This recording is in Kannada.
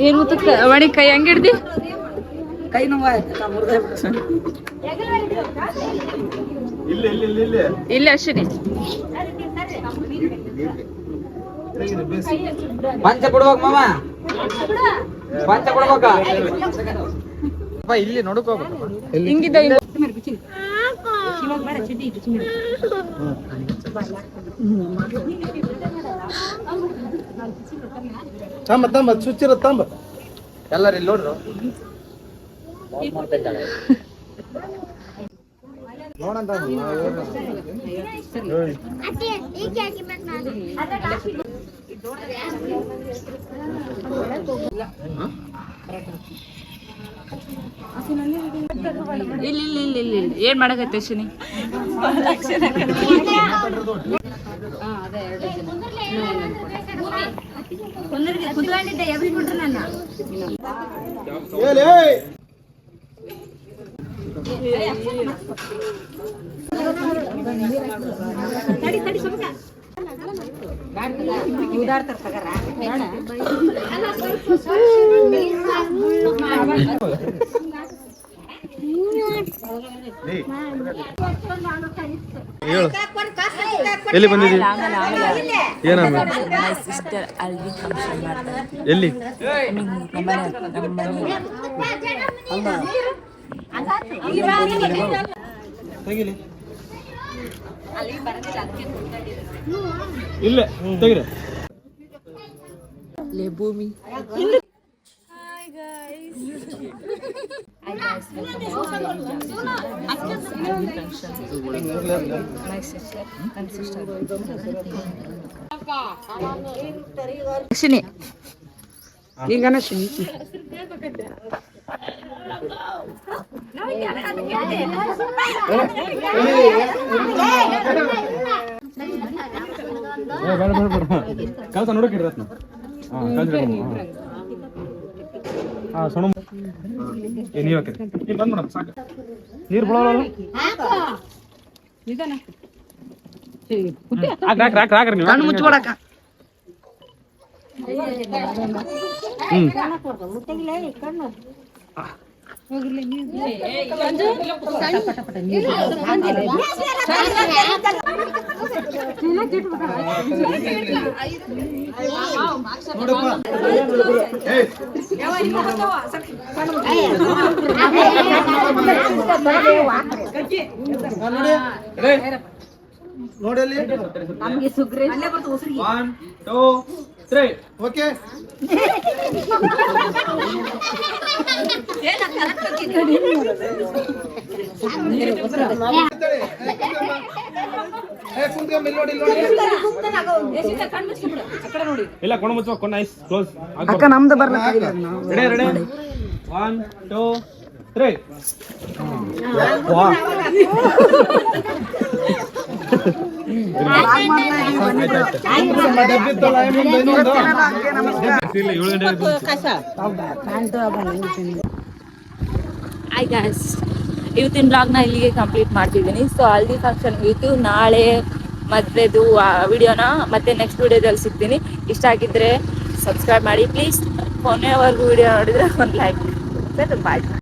ಏನು ಒಣಿ ಕೈ ಹೆಂಗ್ ಹಿಡ್ದಿ ಕೈ ನೋವು ಇಲ್ಲ ಅಶ್ವಿನಿ ಪಂಚ ಕೊಡ್ಬೇಕು ಮಾಮ ಪಂಚ ಕೊಡ್ಬೇಕ ಇಲ್ಲಿ ನೋಡ್ಕೋಬೇಕು ಹಿಂಗಿದ್ದ ತಂಬ ತಂಬ ಚುಚ್ಚಿರ ತಂಬ ಎಲ್ಲರೂ ಇಲ್ಲಿ ನೋಡ್ರು ನೋಡಂತ ಇಲ್ಲ ಏನ್ ಮಾಡಕತ್ತೆ ಅಶ್ವಿನಿ ಕುತ್ಕೊಂಡಿದ್ದೆ ಎಬ್ರಿ ಬಿಟ್ರು ನನ್ನ ತಡಿ ಸ್ವಲ್ಪ ಉದಾರ್ತಾರ ತಗರ ಎಲ್ಲಿ ಬಂದಿದ್ದೀವಿ ಏನಮ್ಮ ಸಿಸ್ಟರ್ ಅಲ್ಲಿ ಫಂಕ್ಷನ್ ಮಾಡ್ತಾರೆ ಎಲ್ಲಿ ತೆಗಿಲಿ ಇಲ್ಲ ತೆಗಿರಿ ಲೇ ಭೂಮಿ ಅಶ್ವಿನಿ ಈಗ ಕೆಲಸ ನೋಡಕ್ಕಿಡ್ರಿ ಸೊಣ ನೀವ್ ಹಾಕಿರಿ ನೀವ್ ಬಂದ್ ಮೇಡಮ್ ಸಾಕು ನೀರು ಬಿಡೋಲ್ಲ ಹಾಕ್ರಿ ನೀವು ಕಣ್ಣು ಮುಚ್ಕೊಳಕ ನೋಡಲ್ಲಿ ನಮಗೆ ಸುಗ್ರೆ 1 2 3 ಓಕೆ ಇಲ್ಲ ಕೊಂಡು ಮುಚ್ಚ ಕೊಂಡು ನೈಸ್ ಕ್ಲೋಸ್ ಅಕ್ಕ ನಮ್ದು ಬರ್ಲಕ್ಕ ರೆಡಿ 1 2 3 ಹಾಯ್ ಗಾಯ್ಸ್, ಇವತ್ತಿನ ಬ್ಲಾಗ್ನ ಇಲ್ಲಿಗೆ ಕಂಪ್ಲೀಟ್ ಮಾಡ್ತಿದ್ದೀನಿ. ಸೊ ಹಲ್ದಿ ಫಂಕ್ಷನ್ ಇತ್ತು, ನಾಳೆ ಮದುವೆದು ವಿಡಿಯೋನ ಮತ್ತೆ ನೆಕ್ಸ್ಟ್ ವಿಡಿಯೋದಲ್ಲಿ ಸಿಗ್ತೀನಿ. ಇಷ್ಟ ಆಗಿದ್ರೆ ಸಬ್ಸ್ಕ್ರೈಬ್ ಮಾಡಿ ಪ್ಲೀಸ್. ಕೊನೆವರೆಗೂ ವಿಡಿಯೋ ನೋಡಿದ್ರೆ ಒಂದು ಲೈಕ್. ಬಾಯ್.